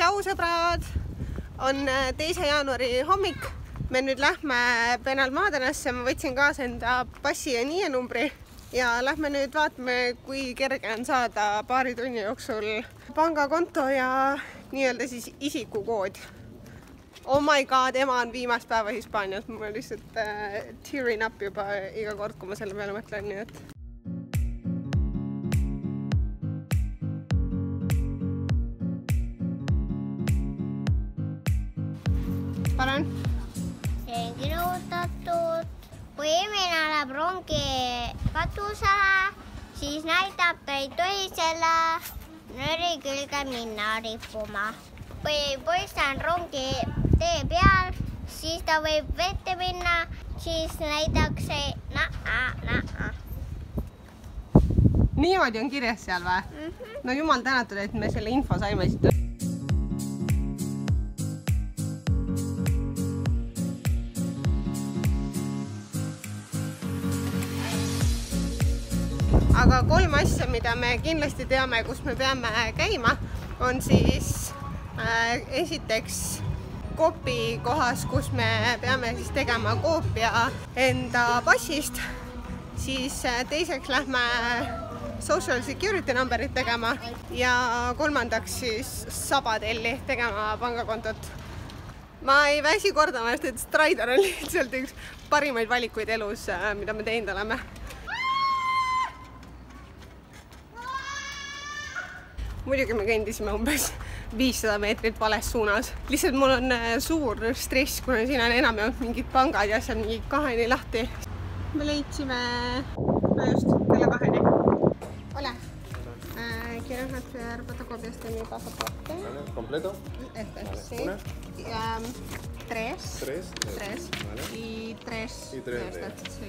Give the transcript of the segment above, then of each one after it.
tšau sõbrad, on 2. jaanuari hommik. Me nüüd lähme Benalmádenosse, ma võtsin kaasa enda passi ja NIE-numbri ja lähme nüüd vaatame, kui kerge on saada paari tunni jooksul pangakonto ja nii-öelda siis isikukood. Oh my god, ema on viimast päeva Hispaanias, mul on lihtsalt tearing up juba iga kord, kui ma selle peale mõtlen, nii et Paran? See on kirjutatud. Kui inimene läheb rongi katusele, siis näitab, ta ei tohi selle nööri külge minna rippuma. Kui poiss on rongi tee peal, siis ta võib vette minna, siis näidakse naa. Niimoodi on kirjas seal või? No jumal tänatud, et me selle info saime siit. Aga 3 asja, mida me kindlasti teame, kus me peame käima, on siis esiteks Copi kohas, kus me peame siis tegema koopia enda passist, siis teiseks lähme Social Security numberit tegema ja kolmandaks siis Sabadelli tegema pangakontot. Ma ei väsi kordamast, et Strider on lihtsalt üks parimaid valikuid elus, mida me teinud oleme. Muidugi me kõndisime umbes 500 meetrit vales suunas. Lihtsalt mul on suur stress, kuna siin on enam jäänud mingid pangad ja seal mingi 2 lahti. Me leidsime just kella 2. Hola. Quiero hacer fotocopias de mi pasaporte. ¿Completo? Sí. 3. 3. Y 3. Y 3 de... Sí.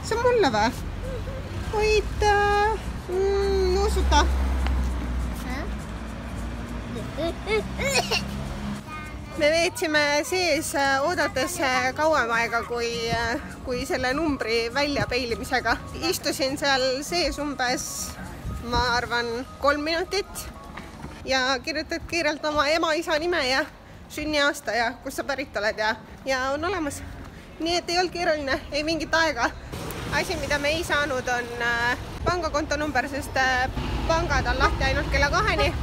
See on mulle või? Oita! Nuusuta! Me veetsime sees oodates kauem aega kui selle numbri välja peilimisega. Istusin seal sees umbes, ma arvan, 3 minutit ja kirjutad kiirelt oma ema-isa nime ja sünniaasta ja kus sa pärit oled ja on olemas. Nii et ei olnud keeruline, ei mingit aega. Asi, mida me ei saanud, on pangakonto number, sest pangad on lahti ainult kella 2-ni.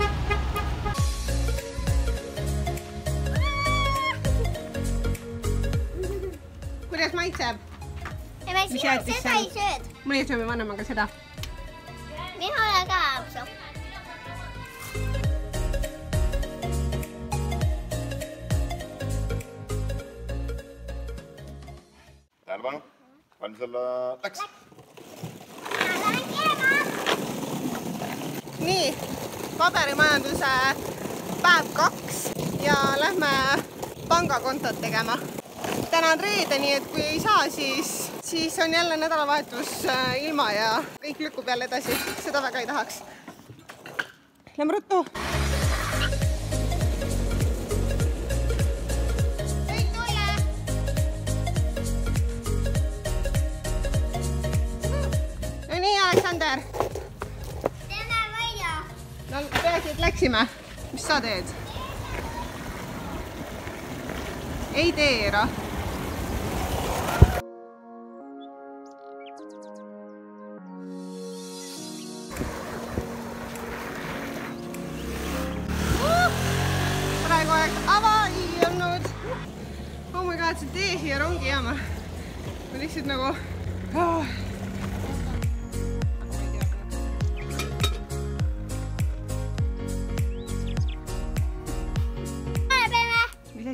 Kuidas maitseb? Sina seda ei sööd. Mõni sööme vanemaga seda. Minule ka apsu. Tähelepanu, valmis olla, läks! Nii, paberimajanduse päev 2 ja lähme pangakontot tegema. Täna on reede, nii et kui ei saa, siis on jälle nädalavahetus ilma ja kõik lükkub jälle edasi. Seda väga ei tahaks. Lähme ruttu! Aleksander! Teeme võida! No peagi, et läksime. Mis sa teed? Ei tee, Eero. Praegu oleks avai olnud. Oh my god, see tee siia rongi jaama. Ma lihtsalt nagu...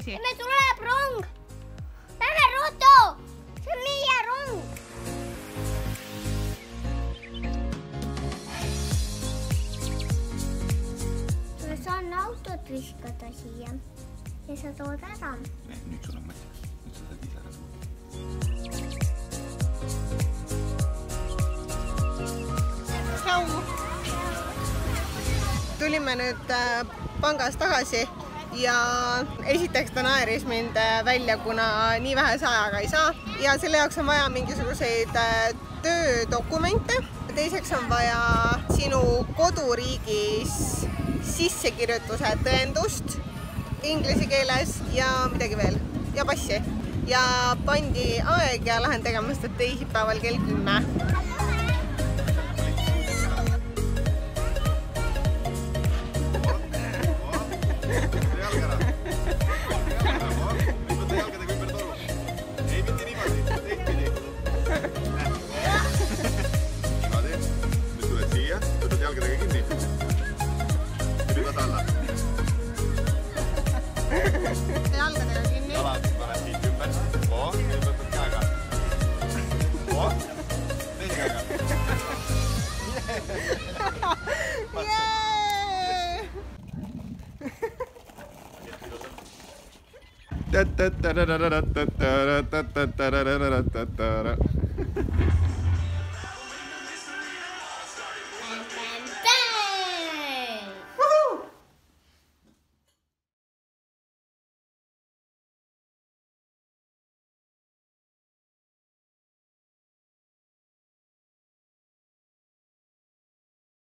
Me tuleb rong! Lähme ruttu! See on meie rong! Ma saan autot viskada siia ja sa tood ära. Nüüd sul on mõttes. Nüüd sa saad ise ära tuua. Tšau! Tulime nüüd pangast tagasi. Ja esiteks ta naeris mind välja, kuna nii vähese ajaga ei saa ja selle jaoks on vaja mingisuguseid töödokumente, teiseks on vaja sinu koduriigis sissekirjutuse tõendust inglise keeles ja midagi veel ja passi. Ja pandi aeg ja lähen tegema seda teisipäeval kell 10.